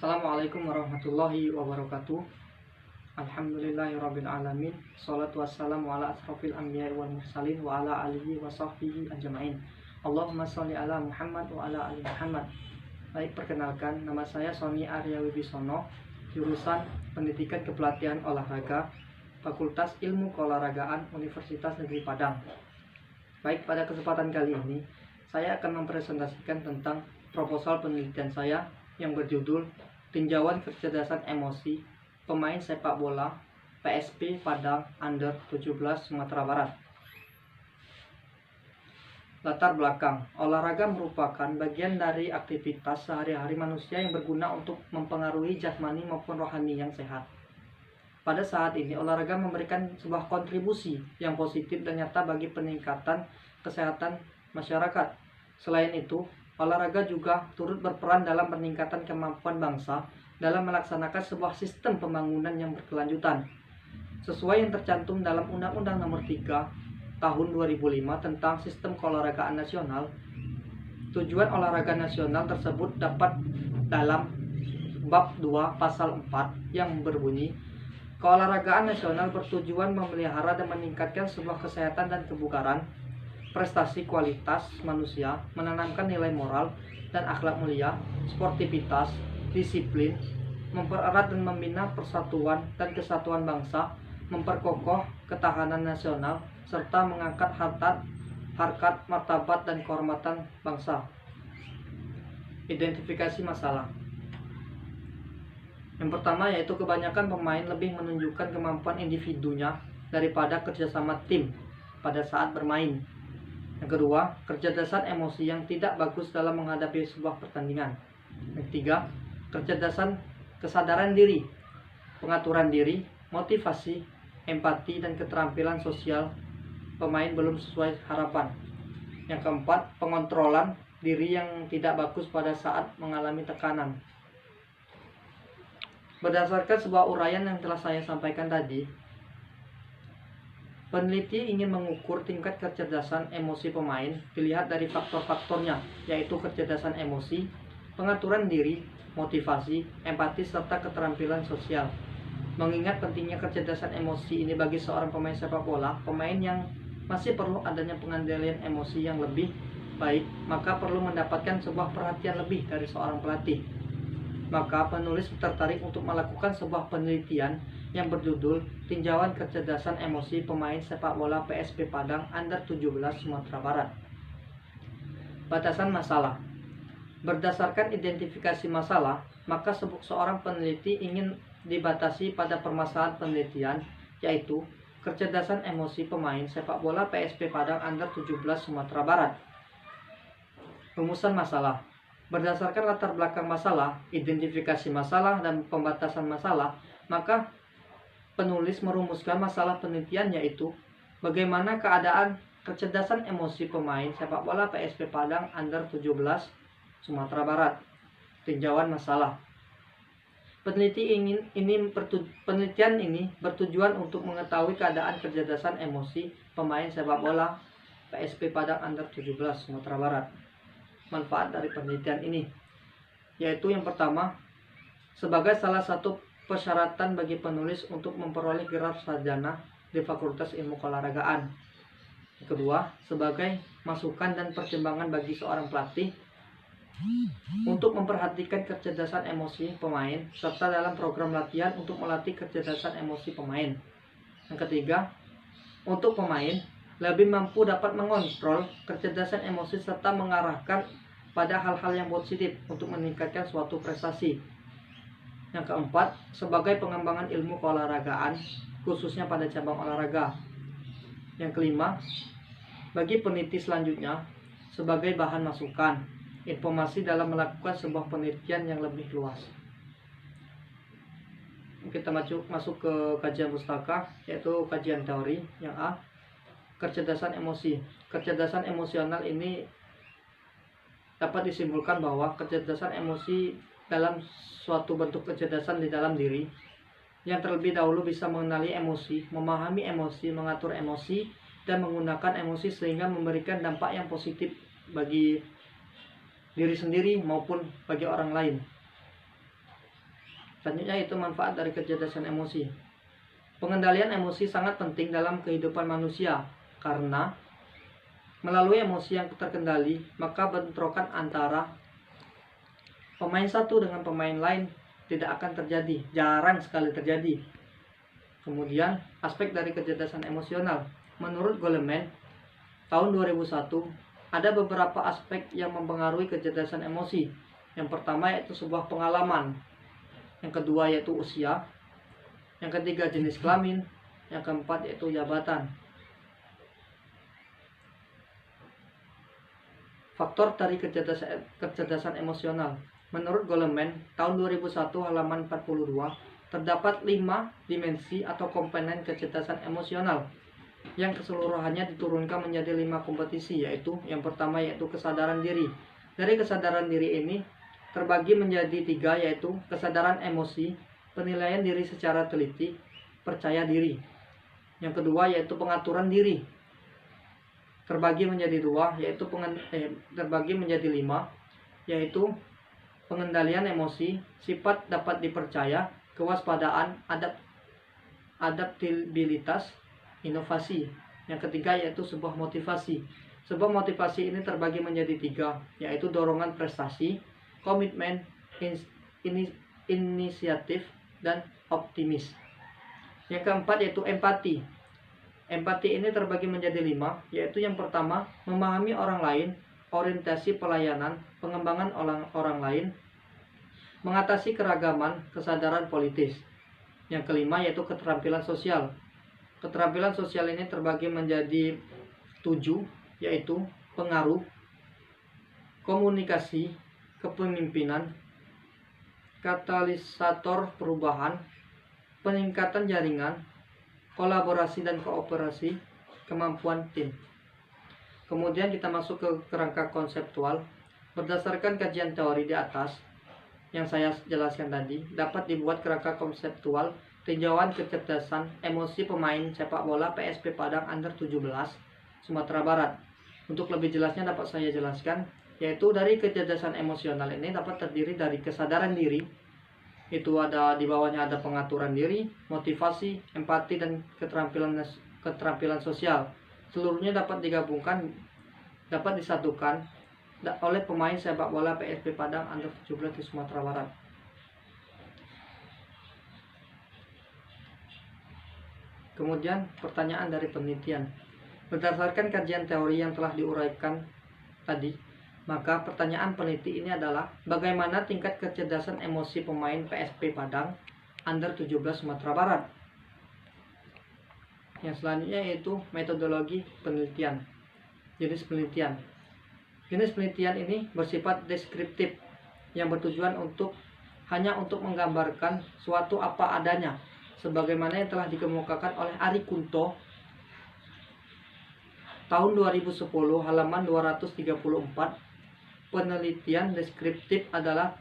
Assalamualaikum warahmatullahi wabarakatuh. Alhamdulillahirabbil alamin. Shalatu wassalamu ala asrofil anbiya'i wal mursalin wa ala alihi wa sahbihi ajmain. Allahumma sholli ala Muhammad wa ala ali Muhammad. Baik, perkenalkan, nama saya Sony Arya Wibisono, jurusan Pendidikan Kepelatihan Olahraga, Fakultas Ilmu Keolahragaan Universitas Negeri Padang. Baik, pada kesempatan kali ini saya akan mempresentasikan tentang proposal penelitian saya yang berjudul Tinjauan Kecerdasan Emosi Pemain Sepak Bola PSP Padang Under 17 Sumatera Barat. Latar belakang, olahraga merupakan bagian dari aktivitas sehari-hari manusia yang berguna untuk mempengaruhi jasmani maupun rohani yang sehat. Pada saat ini, olahraga memberikan sebuah kontribusi yang positif dan nyata bagi peningkatan kesehatan masyarakat. Selain itu, olahraga juga turut berperan dalam peningkatan kemampuan bangsa dalam melaksanakan sebuah sistem pembangunan yang berkelanjutan. Sesuai yang tercantum dalam Undang-Undang Nomor 3 Tahun 2005 tentang Sistem Keolahragaan Nasional, tujuan olahraga nasional tersebut dapat dalam Bab 2 Pasal 4 yang berbunyi, keolahragaan nasional bertujuan memelihara dan meningkatkan sebuah kesehatan dan kebugaran, prestasi kualitas manusia, menanamkan nilai moral dan akhlak mulia, sportivitas, disiplin, mempererat dan membina persatuan dan kesatuan bangsa, memperkokoh ketahanan nasional, serta mengangkat harkat, martabat, dan kehormatan bangsa. Identifikasi masalah. Yang pertama yaitu kebanyakan pemain lebih menunjukkan kemampuan individunya daripada kerjasama tim pada saat bermain. Yang kedua, kecerdasan emosi yang tidak bagus dalam menghadapi sebuah pertandingan. Yang ketiga, kesadaran diri, pengaturan diri, motivasi, empati, dan keterampilan sosial pemain belum sesuai harapan. Yang keempat, pengontrolan diri yang tidak bagus pada saat mengalami tekanan. Berdasarkan sebuah uraian yang telah saya sampaikan tadi, peneliti ingin mengukur tingkat kecerdasan emosi pemain dilihat dari faktor-faktornya, yaitu kecerdasan emosi, pengaturan diri, motivasi, empati, serta keterampilan sosial. Mengingat pentingnya kecerdasan emosi ini bagi seorang pemain sepak bola, pemain yang masih perlu adanya pengendalian emosi yang lebih baik, maka perlu mendapatkan sebuah perhatian lebih dari seorang pelatih. Maka penulis tertarik untuk melakukan sebuah penelitian yang berjudul Tinjauan Kecerdasan Emosi Pemain Sepak Bola PSP Padang Under 17 Sumatera Barat. Batasan masalah. Berdasarkan identifikasi masalah, maka seorang peneliti ingin dibatasi pada permasalahan penelitian, yaitu kecerdasan emosi pemain sepak bola PSP Padang Under 17 Sumatera Barat. Rumusan masalah. Berdasarkan latar belakang masalah, identifikasi masalah, dan pembatasan masalah, maka penulis merumuskan masalah penelitian, yaitu bagaimana keadaan kecerdasan emosi pemain sepak bola PSP Padang Under 17 Sumatera Barat. Tinjauan masalah. Penelitian ini bertujuan untuk mengetahui keadaan kecerdasan emosi pemain sepak bola PSP Padang Under 17 Sumatera Barat. Manfaat dari penelitian ini, yaitu yang pertama, sebagai salah satu persyaratan bagi penulis untuk memperoleh gelar sarjana di Fakultas Ilmu Keolahragaan. Yang kedua, sebagai masukan dan pertimbangan bagi seorang pelatih untuk memperhatikan kecerdasan emosi pemain, serta dalam program latihan untuk melatih kecerdasan emosi pemain. Yang ketiga, untuk pemain lebih mampu dapat mengontrol kecerdasan emosi serta mengarahkan pada hal-hal yang positif untuk meningkatkan suatu prestasi. Yang keempat, sebagai pengembangan ilmu keolahragaan, khususnya pada cabang olahraga. Yang kelima, bagi peneliti selanjutnya, sebagai bahan masukan, informasi dalam melakukan sebuah penelitian yang lebih luas. Kita masuk ke kajian pustaka, yaitu kajian teori. Yang A, kecerdasan emosi. Kecerdasan emosional ini dapat disimpulkan bahwa kecerdasan emosi dalam suatu bentuk kecerdasan di dalam diri yang terlebih dahulu bisa mengenali emosi, memahami emosi, mengatur emosi, dan menggunakan emosi sehingga memberikan dampak yang positif bagi diri sendiri maupun bagi orang lain. Selanjutnya itu manfaat dari kecerdasan emosi. Pengendalian emosi sangat penting dalam kehidupan manusia karena melalui emosi yang terkendali, maka bentrokan antara pemain satu dengan pemain lain tidak akan terjadi, jarang sekali terjadi. Kemudian, aspek dari kecerdasan emosional. Menurut Goleman, tahun 2001, ada beberapa aspek yang mempengaruhi kecerdasan emosi. Yang pertama yaitu sebuah pengalaman. Yang kedua yaitu usia. Yang ketiga jenis kelamin. Yang keempat yaitu jabatan. Faktor dari kecerdasan emosional. Menurut Goleman, tahun 2001 halaman 42, terdapat 5 dimensi atau komponen kecerdasan emosional yang keseluruhannya diturunkan menjadi 5 kompetisi, yaitu yang pertama yaitu kesadaran diri. Dari kesadaran diri ini terbagi menjadi 3, yaitu kesadaran emosi, penilaian diri secara teliti, percaya diri. Yang kedua yaitu pengaturan diri, terbagi menjadi 2, yaitu terbagi menjadi 5, yaitu pengendalian emosi, sifat dapat dipercaya, kewaspadaan, adaptabilitas, inovasi. Yang ketiga yaitu sebuah motivasi. Sebuah motivasi ini terbagi menjadi 3, yaitu dorongan prestasi, komitmen, inisiatif, dan optimis. Yang keempat yaitu empati. Empati ini terbagi menjadi 5, yaitu yang pertama memahami orang lain, orientasi pelayanan, pengembangan orang lain, mengatasi keragaman, kesadaran politis. Yang kelima yaitu keterampilan sosial. Keterampilan sosial ini terbagi menjadi 7, yaitu pengaruh, komunikasi, kepemimpinan, katalisator perubahan, peningkatan jaringan, kolaborasi dan kooperasi, kemampuan tim. Kemudian kita masuk ke kerangka konseptual. Berdasarkan kajian teori di atas yang saya jelaskan tadi, dapat dibuat kerangka konseptual tinjauan kecerdasan emosi pemain sepak bola PSP Padang Under 17 Sumatera Barat. Untuk lebih jelasnya dapat saya jelaskan, yaitu dari kecerdasan emosional ini dapat terdiri dari kesadaran diri, itu ada di bawahnya ada pengaturan diri, motivasi, empati, dan keterampilan sosial. Seluruhnya dapat digabungkan, dapat disatukan oleh pemain sepak bola PSP Padang Under 17 di Sumatera Barat. Kemudian pertanyaan dari penelitian. Berdasarkan kajian teori yang telah diuraikan tadi, maka pertanyaan peneliti ini adalah bagaimana tingkat kecerdasan emosi pemain PSP Padang Under 17 Sumatera Barat. Yang selanjutnya yaitu metodologi penelitian. Jenis penelitian. Jenis penelitian ini bersifat deskriptif yang bertujuan hanya untuk menggambarkan suatu apa adanya, sebagaimana yang telah dikemukakan oleh Ari Kunto tahun 2010 halaman 234. Penelitian deskriptif adalah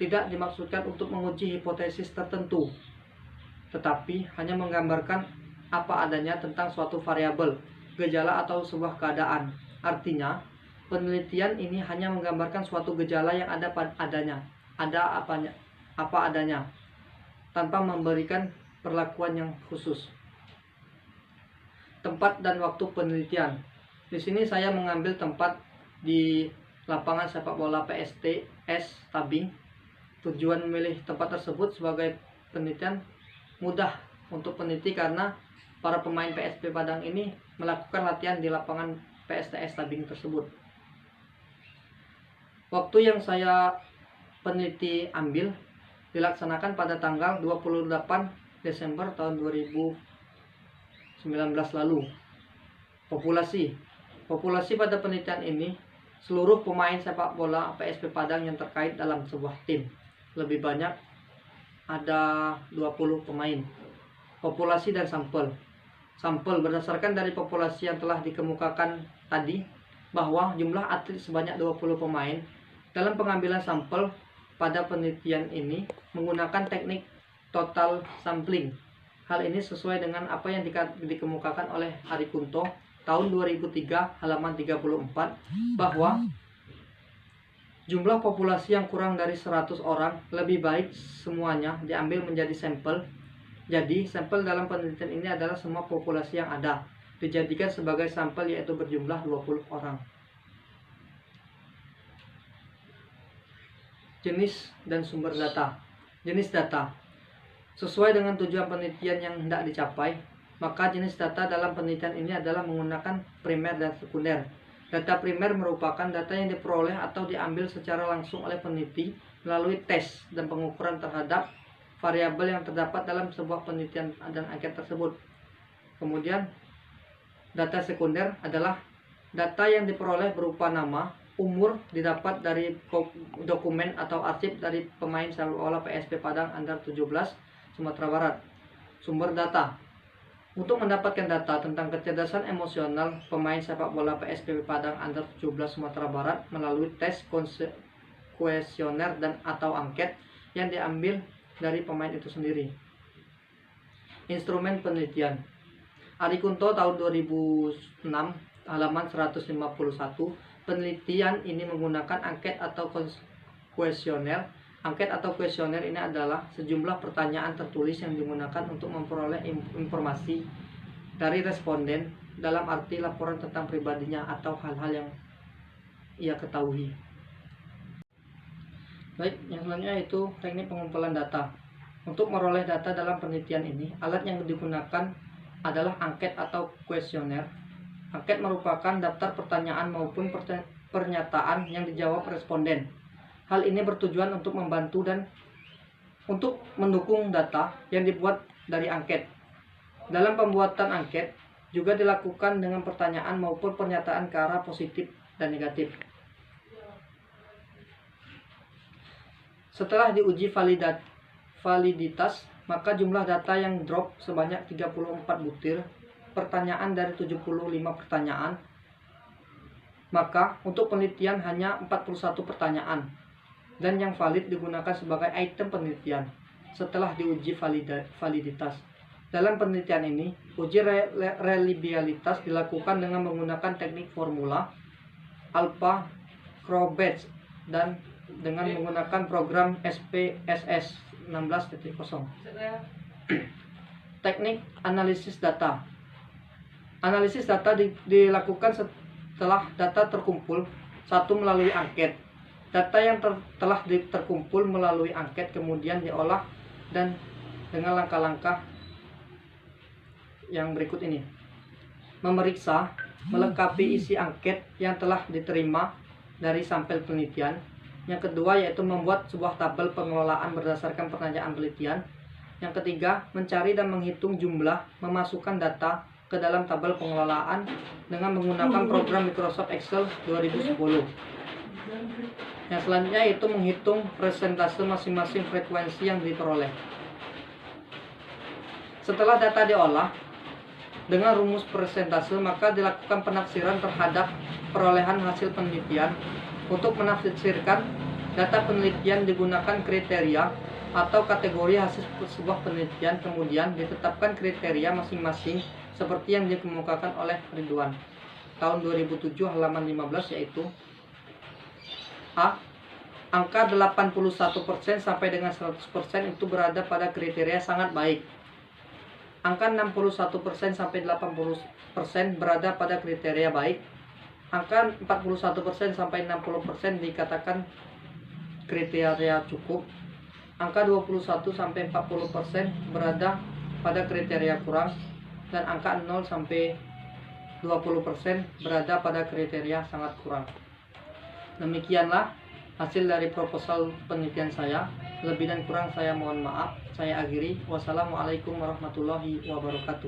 tidak dimaksudkan untuk menguji hipotesis tertentu, tetapi hanya menggambarkan apa adanya tentang suatu variabel, gejala atau sebuah keadaan. Artinya, penelitian ini hanya menggambarkan suatu gejala yang ada apa adanya, tanpa memberikan perlakuan yang khusus. Tempat dan waktu penelitian. Di sini saya mengambil tempat di lapangan sepak bola PSTS Tabing. Tujuan memilih tempat tersebut sebagai penelitian mudah untuk peneliti karena para pemain PSP Padang ini melakukan latihan di lapangan PSTS Tabing tersebut. Waktu yang saya peneliti ambil dilaksanakan pada tanggal 28 Desember tahun 2019 lalu. Populasi pada penelitian ini seluruh pemain sepak bola PSP Padang yang terkait dalam sebuah tim. Lebih banyak ada 20 pemain. Populasi dan sampel. Sampel berdasarkan dari populasi yang telah dikemukakan tadi bahwa jumlah atlet sebanyak 20 pemain. Dalam pengambilan sampel pada penelitian ini menggunakan teknik total sampling. Hal ini sesuai dengan apa yang dikemukakan oleh Ari Kunto tahun 2003 halaman 34 bahwa jumlah populasi yang kurang dari 100 orang, lebih baik semuanya diambil menjadi sampel. Jadi, sampel dalam penelitian ini adalah semua populasi yang ada, dijadikan sebagai sampel yaitu berjumlah 20 orang. Jenis dan sumber data. Jenis data. Sesuai dengan tujuan penelitian yang hendak dicapai, maka jenis data dalam penelitian ini adalah menggunakan primer dan sekunder. Data primer merupakan data yang diperoleh atau diambil secara langsung oleh peneliti melalui tes dan pengukuran terhadap variabel yang terdapat dalam sebuah penelitian dan angket tersebut. Kemudian, data sekunder adalah data yang diperoleh berupa nama, umur didapat dari dokumen atau arsip dari pemain sepak bola PSP Padang Under 17 Sumatera Barat. Sumber data. Untuk mendapatkan data tentang kecerdasan emosional pemain sepak bola PSP Padang Under 17 Sumatera Barat melalui tes kuesioner dan atau angket yang diambil dari pemain itu sendiri. Instrumen penelitian. Ari Kunto tahun 2006 halaman 151. Penelitian ini menggunakan angket atau kuesioner. Angket atau kuesioner ini adalah sejumlah pertanyaan tertulis yang digunakan untuk memperoleh informasi dari responden dalam arti laporan tentang pribadinya atau hal-hal yang ia ketahui. Baik, yang selanjutnya itu teknik pengumpulan data. Untuk meroleh data dalam penelitian ini, alat yang digunakan adalah angket atau kuesioner. Angket merupakan daftar pertanyaan maupun pernyataan yang dijawab responden. Hal ini bertujuan untuk membantu dan untuk mendukung data yang dibuat dari angket. Dalam pembuatan angket juga dilakukan dengan pertanyaan maupun pernyataan ke arah positif dan negatif. Setelah diuji validitas, maka jumlah data yang drop sebanyak 34 butir pertanyaan dari 75 pertanyaan. Maka untuk penelitian hanya 41 pertanyaan. Dan yang valid digunakan sebagai item penelitian setelah diuji validitas. Dalam penelitian ini, uji reliabilitas dilakukan dengan menggunakan teknik formula alpha Crow-Batch dan dengan menggunakan program SPSS 16.0. Teknik analisis data. Analisis data dilakukan setelah data terkumpul, satu melalui angket. Data yang telah terkumpul melalui angket kemudian diolah dan dengan langkah-langkah yang berikut ini. Memeriksa, melengkapi isi angket yang telah diterima dari sampel penelitian. Yang kedua yaitu membuat sebuah tabel pengelolaan berdasarkan pertanyaan penelitian. Yang ketiga, mencari dan menghitung jumlah, memasukkan data ke dalam tabel pengelolaan dengan menggunakan program Microsoft Excel 2010. Yang selanjutnya itu menghitung persentase masing-masing frekuensi yang diperoleh. Setelah data diolah dengan rumus persentase, maka dilakukan penafsiran terhadap perolehan hasil penelitian. Untuk menafsirkan data penelitian digunakan kriteria atau kategori hasil sebuah penelitian, kemudian ditetapkan kriteria masing-masing seperti yang dikemukakan oleh Ridwan tahun 2007 halaman 15, yaitu A. Angka 81% sampai dengan 100% itu berada pada kriteria sangat baik. Angka 61% sampai 80% berada pada kriteria baik. Angka 41% sampai 60% dikatakan kriteria cukup. Angka 21 sampai 40% berada pada kriteria kurang. Dan angka 0 sampai 20% berada pada kriteria sangat kurang. Demikianlah hasil dari proposal penelitian saya. Lebih dan kurang saya mohon maaf. Saya akhiri. Wassalamualaikum warahmatullahi wabarakatuh.